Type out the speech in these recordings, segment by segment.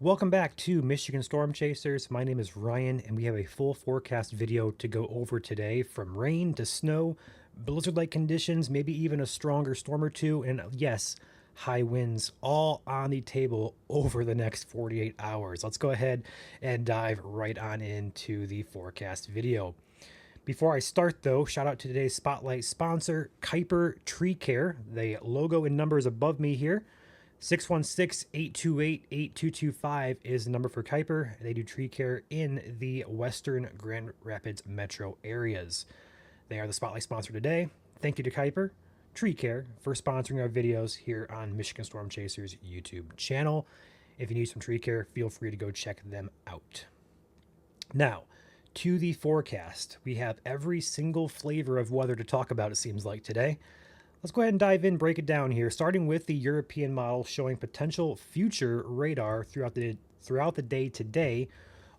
Welcome back to Michigan Storm Chasers. My name is Ryan, and we have a full forecast video to go over today, from rain to snow, blizzard-like conditions, maybe even a stronger storm or two, and yes, high winds, all on the table over the next 48 hours. Let's go ahead and dive right on into the forecast video. Before I start, though, shout out to today's spotlight sponsor, Kuiper Tree Care. The logo and numbers above me here. 616-828-8225 is the number for Kuiper. They do tree care in the western Grand Rapids metro areas. They are the spotlight sponsor today. Thank you to Kuiper Tree Care for sponsoring our videos here on Michigan Storm Chasers YouTube channel. If you need some tree care, feel free to go check them out. Now, to the forecast. We have every single flavor of weather to talk about, it seems like, today. Let's go ahead and dive in, break it down here, starting with the European model showing potential future radar throughout the day today.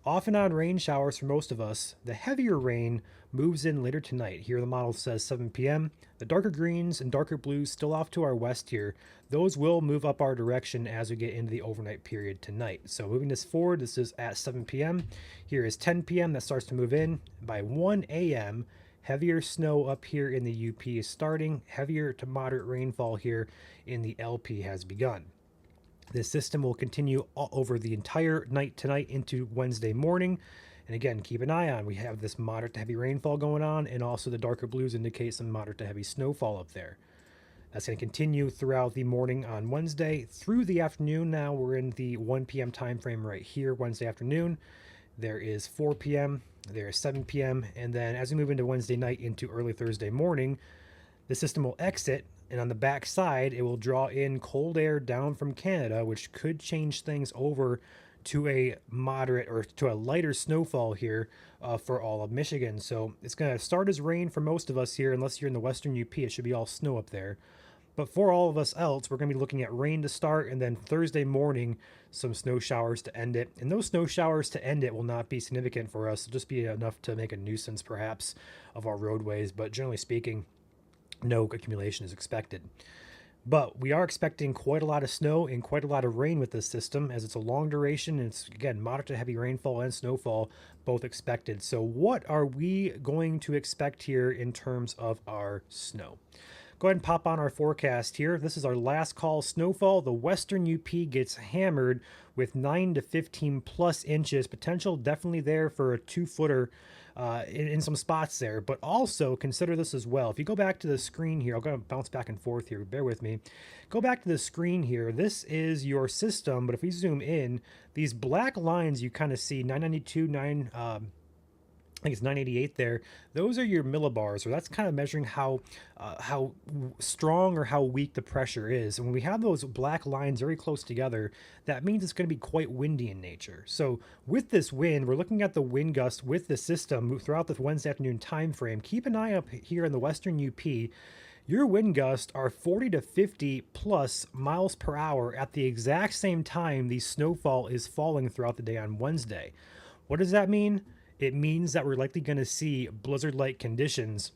Off and on rain showers for most of us. The heavier rain moves in later tonight. Here the model says 7 p.m. The darker greens and darker blues still off to our west here. Those will move up our direction as we get into the overnight period tonight. So moving this forward, this is at 7 p.m. Here is 10 p.m. That starts to move in. By 1 a.m., heavier snow up here in the UP is starting. Heavier to moderate rainfall here in the LP has begun. This system will continue all over the entire night tonight into Wednesday morning. And again, keep an eye on, we have this moderate to heavy rainfall going on, and also the darker blues indicate some moderate to heavy snowfall up there. That's going to continue throughout the morning on Wednesday through the afternoon. Now we're in the 1 p.m. time frame right here, Wednesday afternoon. There is 4 p.m., there is 7 p.m., and then as we move into Wednesday night into early Thursday morning, the system will exit, and on the back side, it will draw in cold air down from Canada, which could change things over to a moderate or to a lighter snowfall here for all of Michigan. So it's going to start as rain for most of us here, unless you're in the western UP. It should be all snow up there. But for all of us else, we're going to be looking at rain to start, and then Thursday morning, some snow showers to end it. And those snow showers to end it will not be significant for us. It'll just be enough to make a nuisance, perhaps, of our roadways. But generally speaking, no accumulation is expected. But we are expecting quite a lot of snow and quite a lot of rain with this system, as it's a long duration, and it's, again, moderate to heavy rainfall and snowfall both expected. So what are we going to expect here in terms of our snow? Go ahead and pop on our forecast here. This is our last call snowfall. The western UP gets hammered with 9 to 15 plus inches. Potential definitely there for a 2-footer in some spots there. But also consider this as well. If you go back to the screen here, I'll go bounce back and forth here. Bear with me. Go back to the screen here. This is your system. But if we zoom in, these black lines you kind of see, 992, I think it's 988 there. Those are your millibars, or that's kind of measuring how strong or how weak the pressure is. And when we have those black lines very close together, that means it's going to be quite windy in nature. So with this wind, we're looking at the wind gust with the system throughout the Wednesday afternoon time frame. Keep an eye up here in the western UP. Your wind gusts are 40 to 50 plus miles per hour at the exact same time the snowfall is falling throughout the day on Wednesday. What does that mean? It means that we're likely going to see blizzard-like conditions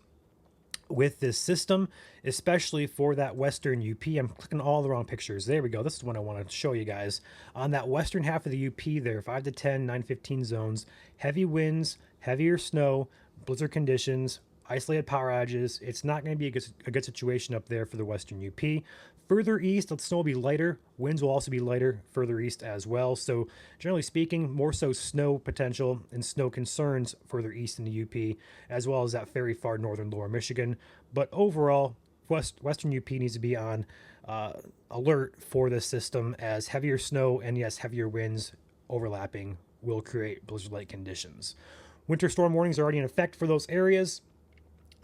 with this system, especially for that western UP. I'm clicking all the wrong pictures. There we go. This is what I want to show you guys. On that western half of the UP there, 5 to 10, 9 to 15 zones, heavy winds, heavier snow, blizzard conditions, isolated power outages. It's not going to be a good situation up there for the western UP. Further east, the snow will be lighter. Winds will also be lighter further east as well. So generally speaking, more so snow potential and snow concerns further east in the UP, as well as that very far northern lower Michigan. But overall, western UP needs to be on alert for this system, as heavier snow and, yes, heavier winds overlapping will create blizzard-like conditions. Winter storm warnings are already in effect for those areas.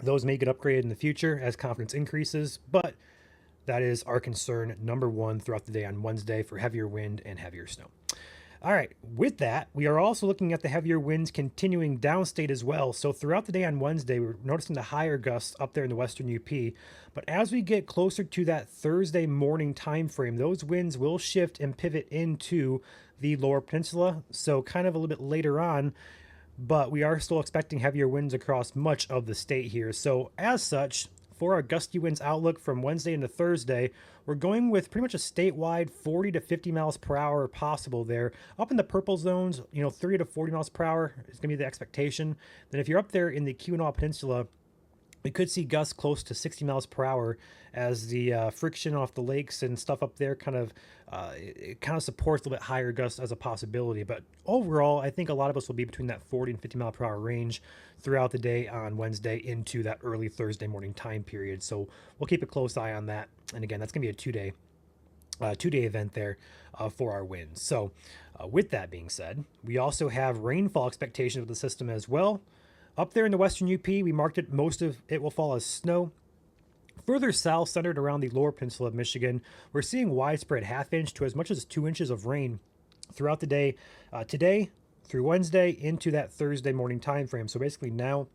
Those may get upgraded in the future as confidence increases, but that is our concern number one throughout the day on Wednesday for heavier wind and heavier snow. All right, with that, we are also looking at the heavier winds continuing downstate as well. So throughout the day on Wednesday, we're noticing the higher gusts up there in the western UP. But as we get closer to that Thursday morning time frame, those winds will shift and pivot into the lower peninsula. So kind of a little bit later on, but we are still expecting heavier winds across much of the state here. So as such, for our gusty winds outlook from Wednesday into Thursday, we're going with pretty much a statewide 40 to 50 miles per hour possible there. Up in the purple zones, 30 to 40 miles per hour is going to be the expectation. Then if you're up there in the Keweenaw Peninsula, we could see gusts close to 60 miles per hour as the friction off the lakes and stuff up there it kind of supports a little bit higher gusts as a possibility. But overall, I think a lot of us will be between that 40 and 50 mile per hour range throughout the day on Wednesday into that early Thursday morning time period. So we'll keep a close eye on that. And again, that's going to be a two-day event there for our winds. So with that being said, we also have rainfall expectations with the system as well. Up there in the western UP, we marked it, most of it will fall as snow. Further south, centered around the lower peninsula of Michigan, we're seeing widespread half-inch to as much as 2 inches of rain throughout the day, today through Wednesday into that Thursday morning time frame. So basically now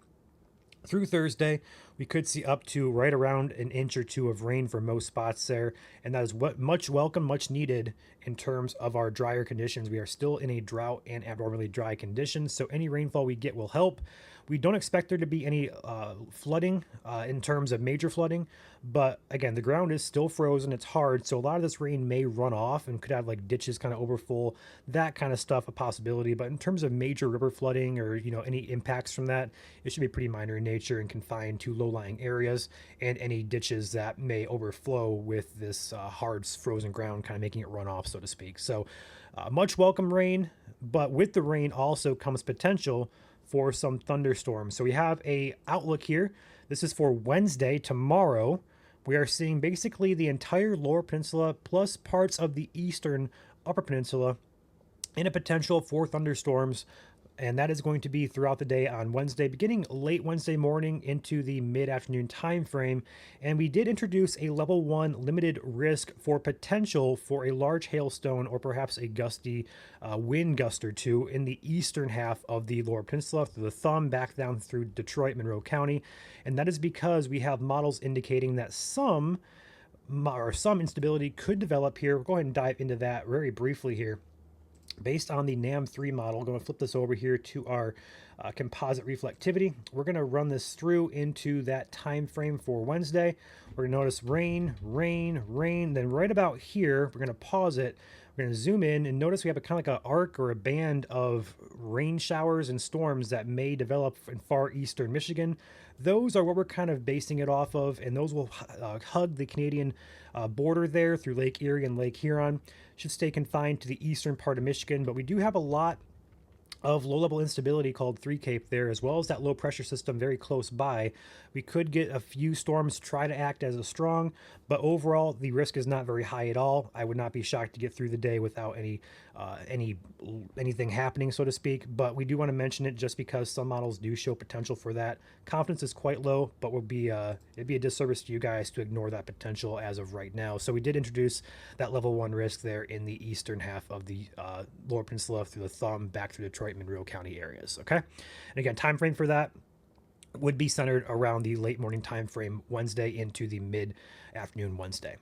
through Thursday, we could see up to right around an inch or two of rain for most spots there, and that is what much welcome, much needed in terms of our drier conditions. We are still in a drought and abnormally dry conditions, so any rainfall we get will help. We don't expect there to be any flooding in terms of major flooding, but again, the ground is still frozen. It's hard, so a lot of this rain may run off and could have like ditches kind of overfull, that kind of stuff, a possibility. But in terms of major river flooding or any impacts from that, it should be pretty minor in nature and confined to low-lying areas and any ditches that may overflow with this hard frozen ground kind of making it run off, so to speak. So much welcome rain, but with the rain also comes potential for some thunderstorms. So we have a outlook here. This is for Wednesday, tomorrow. We are seeing basically the entire lower peninsula plus parts of the eastern upper peninsula in a potential for thunderstorms, and that is going to be throughout the day on Wednesday, beginning late Wednesday morning into the mid-afternoon time frame. And we did introduce a level 1 limited risk for potential for a large hailstone or perhaps a gusty wind gust or two in the eastern half of the lower peninsula through the thumb back down through Detroit, Monroe County. And that is because we have models indicating that some instability could develop here. We'll go ahead and dive into that very briefly here. Based on the NAM3 model, I'm going to flip this over here to our composite reflectivity. We're going to run this through into that time frame for Wednesday. We're going to notice rain, rain, rain. Then right about here, we're going to pause it. We're going to zoom in and notice we have a kind of like an arc or a band of rain showers and storms that may develop in far eastern Michigan. Those are what we're kind of basing it off of, and those will hug the Canadian border there through Lake Erie and Lake Huron. Should stay confined to the eastern part of Michigan, but we do have a lot of low-level instability called 3 Cape there, as well as that low-pressure system very close by. We could get a few storms try to act as a strong, but overall, the risk is not very high at all. I would not be shocked to get through the day without anything happening, so to speak, but we do want to mention it just because some models do show potential for that. Confidence is quite low, but it'd be a disservice to you guys to ignore that potential as of right now. So we did introduce that level 1 risk there in the eastern half of the lower peninsula through the thumb back through Detroit, Monroe County areas. Okay, and again, time frame for that would be centered around the late morning time frame Wednesday into the mid-afternoon Wednesday.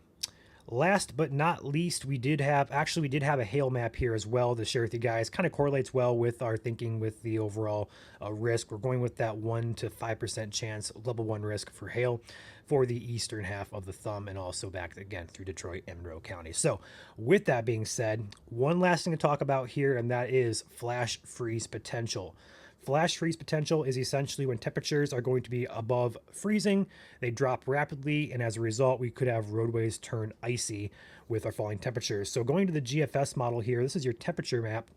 Last but not least, we did have a hail map here as well to share with you guys. Kind of correlates well with our thinking with the overall risk. We're going with that 1 to 5% chance level 1 risk for hail for the eastern half of the thumb and also back again through Detroit and Monroe County. So with that being said, one last thing to talk about here, and that is flash freeze potential. Flash freeze potential is essentially when temperatures are going to be above freezing, they drop rapidly, and as a result, we could have roadways turn icy with our falling temperatures. So going to the GFS model here, this is your temperature map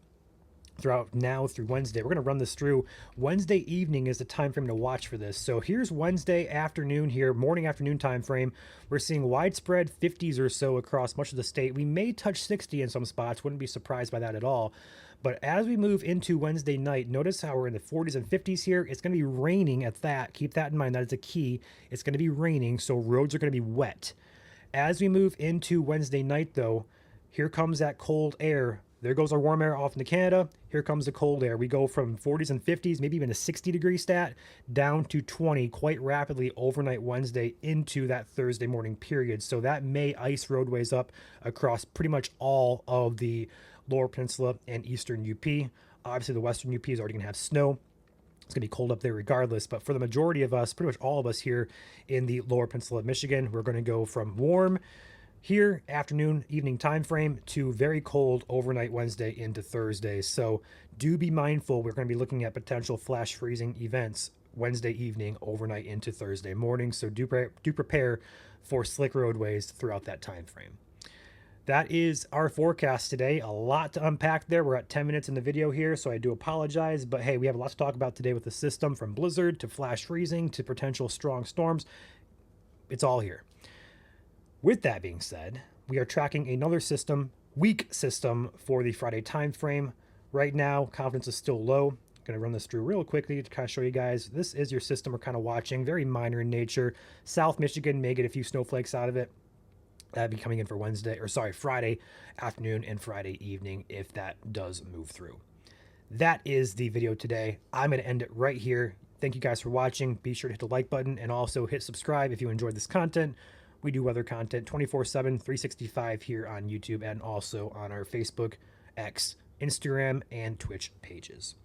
throughout now through Wednesday. We're going to run this through. Wednesday evening is the time frame to watch for this. So here's Wednesday afternoon here, morning afternoon time frame. We're seeing widespread 50s or so across much of the state. We may touch 60 in some spots. Wouldn't be surprised by that at all. But as we move into Wednesday night, notice how we're in the 40s and 50s here. It's going to be raining at that. Keep that in mind. That is a key. It's going to be raining, so roads are going to be wet. As we move into Wednesday night, though, here comes that cold air. There goes our warm air off into Canada. Here comes the cold air. We go from 40s and 50s, maybe even a 60-degree stat, down to 20 quite rapidly overnight Wednesday into that Thursday morning period. So that may ice roadways up across pretty much all of the lower peninsula and eastern UP. Obviously, the western UP is already going to have snow. It's going to be cold up there regardless, but for the majority of us, pretty much all of us here in the lower peninsula of Michigan, we're going to go from warm here afternoon, evening time frame to very cold overnight Wednesday into Thursday. So do be mindful. We're going to be looking at potential flash freezing events Wednesday evening, overnight into Thursday morning. So do prepare for slick roadways throughout that time frame. That is our forecast today. A lot to unpack there. We're at 10 minutes in the video here, so I do apologize. But hey, we have a lot to talk about today with the system, from blizzard to flash freezing to potential strong storms. It's all here. With that being said, we are tracking another system, weak system, for the Friday time frame. Right now, confidence is still low. I'm going to run this through real quickly to kind of show you guys. This is your system we're kind of watching. Very minor in nature. South Michigan may get a few snowflakes out of it. That'd be coming in for Friday afternoon and Friday evening if that does move through. That is the video today. I'm going to end it right here. Thank you guys for watching. Be sure to hit the like button and also hit subscribe if you enjoyed this content. We do weather content 24/7, 365 here on YouTube and also on our Facebook, X, Instagram, and Twitch pages.